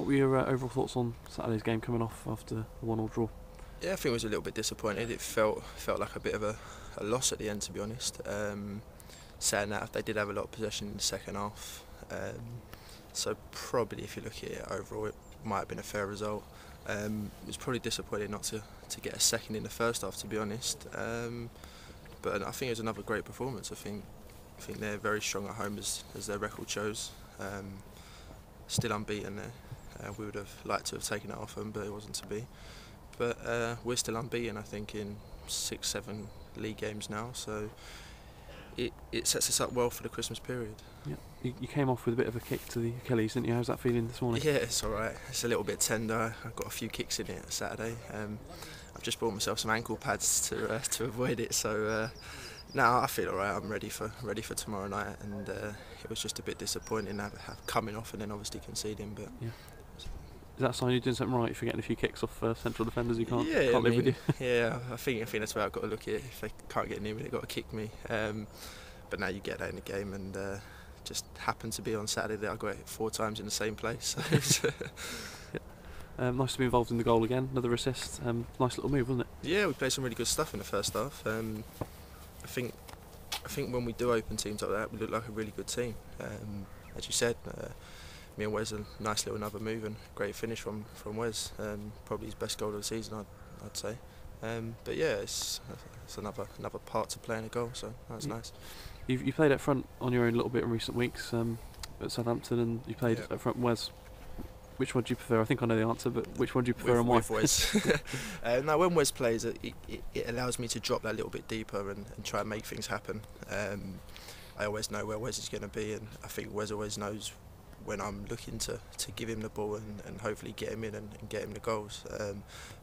What were your overall thoughts on Saturday's game coming off after the 1-1 draw? Yeah, I think I was a little bit disappointed. It felt like a bit of a loss at the end, to be honest. Saying that, they did have a lot of possession in the second half. So probably, if you look at it overall, it might have been a fair result. It was probably disappointing not to get a second in the first half, to be honest. But I think it was another great performance. I think they're very strong at home, as their record shows. Still unbeaten there. We would have liked to have taken it off them, but it wasn't to be. But we're still unbeaten, I think, in 6-7 league games now. So it sets us up well for the Christmas period. Yeah, you came off with a bit of a kick to the Achilles, didn't you? How's that feeling this morning? Yeah, it's all right. It's a little bit tender. I've got a few kicks in it Saturday. I've just bought myself some ankle pads to avoid it. So now I feel all right. I'm ready for tomorrow night. And it was just a bit disappointing coming off and then obviously conceding. But yeah. Is that a sign you're doing something right if you're getting a few kicks off central defenders who can't live with you? Yeah, I think that's the way I've got to look at it. If they can't get near me, they've got to kick me. But now you get that in the game, and just happened to be on Saturday that I got it 4 times in the same place. Yeah. Nice to be involved in the goal again, another assist. Nice little move, wasn't it? Yeah, we played some really good stuff in the first half. I think when we do open teams like that, we look like a really good team. As you said, me and Wes, a nice little another move and great finish from Wes. Probably his best goal of the season, I'd say. But yeah, it's another part to play in a goal, so that's nice. You played up front on your own a little bit in recent weeks at Southampton, and you played up front with Wes. Which one do you prefer? I think I know the answer, but which one do you prefer and why? With Wes. Now, when Wes plays, it allows me to drop that little bit deeper and try and make things happen. I always know where Wes is going to be, and I think Wes always knows when I'm looking to give him the ball and hopefully get him in and get him the goals.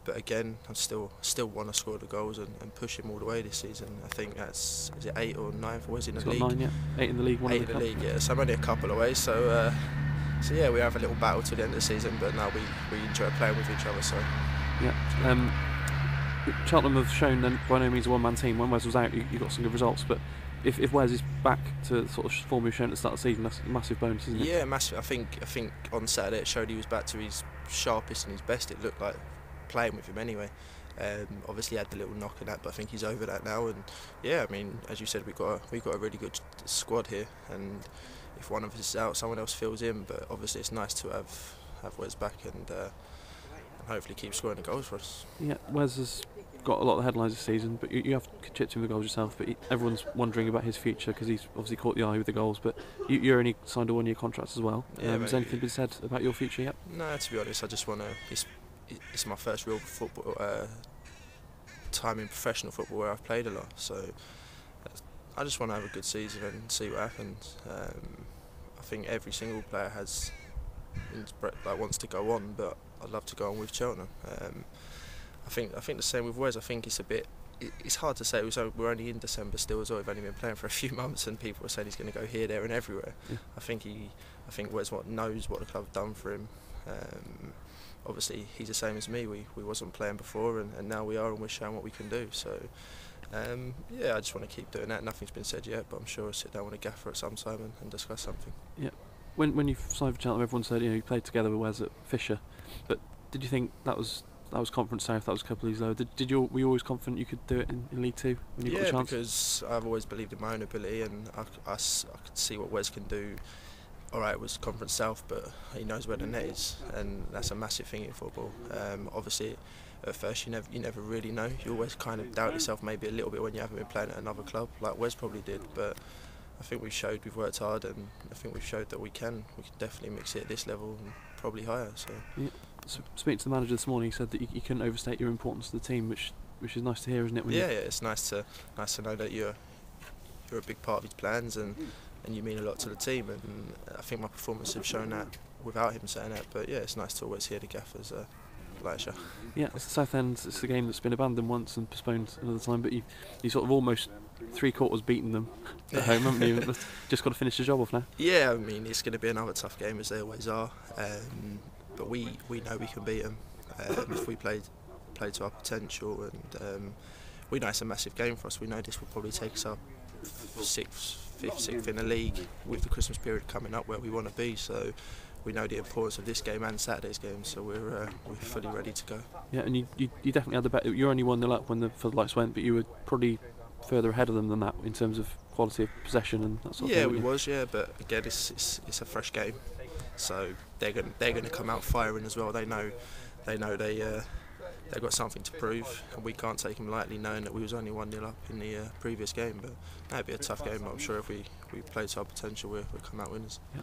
But again, I still want to score the goals and push him all the way this season. I think is it 8 or 9 for Wes in the league? 9, yeah. 8 in the league, 1 8 in the league, yeah. So I'm only a couple away. So yeah, we have a little battle to the end of the season, but now we enjoy playing with each other. So yeah. Cheltenham have shown that by no means a one-man team. When Wes was out, you got some good results, but if Wes is back to sort of form he's shown at the start of the season, that's a massive bonus, isn't it? Yeah, massive. I think on Saturday it showed he was back to his sharpest and his best. It looked like playing with him anyway. Obviously he had the little knock and that, but I think he's over that now. And yeah, I mean, as you said, we've got a really good squad here, and if one of us is out, someone else fills in. But obviously it's nice to have Wes back and hopefully keep scoring the goals for us. Yeah, Wes has got a lot of the headlines this season, but you have chipped him the goals yourself. But everyone's wondering about his future because he's obviously caught the eye with the goals. But you're only signed a 1-year contract as well. Yeah, has anything been said about your future yet? No, to be honest, I just want to. It's my first real football time in professional football where I've played a lot. So I just want to have a good season and see what happens. I think every single player wants to go on, but I'd love to go on with Cheltenham. I think the same with Wes. I think it's hard to say. We're only in December still as well. We've only been playing for a few months, and people are saying he's going to go here, there, and everywhere. Yeah. I think Wes knows what the club have done for him. Obviously, he's the same as me. We wasn't playing before, and now we are, and we're showing what we can do. So yeah, I just want to keep doing that. Nothing's been said yet, but I'm sure I'll sit down with a gaffer at some time and discuss something. Yeah. When you signed for Cheltenham, everyone said you played together with Wes at Fisher, but did you think that was Conference South, that was a couple of years lower? Were you always confident you could do it in League 2 when you got a chance? Yeah, because I've always believed in my own ability, and I could see what Wes can do. Alright, it was Conference South, but he knows where the net is, and that's a massive thing in football. Obviously, at first you never really know. You always kind of doubt yourself maybe a little bit when you haven't been playing at another club, like Wes probably did. But I think we've worked hard, and I think we've showed that we can definitely mix it at this level and probably higher. So. Yeah. So, speaking to the manager this morning, he said that you couldn't overstate your importance to the team, which is nice to hear, isn't it? Yeah, it's nice to know that you're a big part of his plans and you mean a lot to the team. And I think my performance have shown that without him saying that. But yeah, it's nice to always hear the gaffers lecture. Yeah, it's the Southend. It's the game that's been abandoned once and postponed another time, but you sort of almost 3/4 beaten them at home, haven't you? Just got to finish the job off now. Yeah, I mean, it's going to be another tough game, as they always are. But we know we can beat them if we play to our potential, and we know it's a massive game for us. We know this will probably take us up 5th, 6th in the league with the Christmas period coming up where we want to be. So we know the importance of this game and Saturday's game, so we're fully ready to go. Yeah, and you definitely had the better. You're only 1-0 up when the floodlights went, but you were probably further ahead of them than that in terms of quality of possession and that sort of thing. Yeah, we was. Yeah, but again, it's a fresh game, so they're going to come out firing as well. They know they've got something to prove, and we can't take them lightly, knowing that we was only 1-0 up in the previous game. But that'd be a tough game. But I'm sure if we play to our potential, we'll come out winners. Yeah.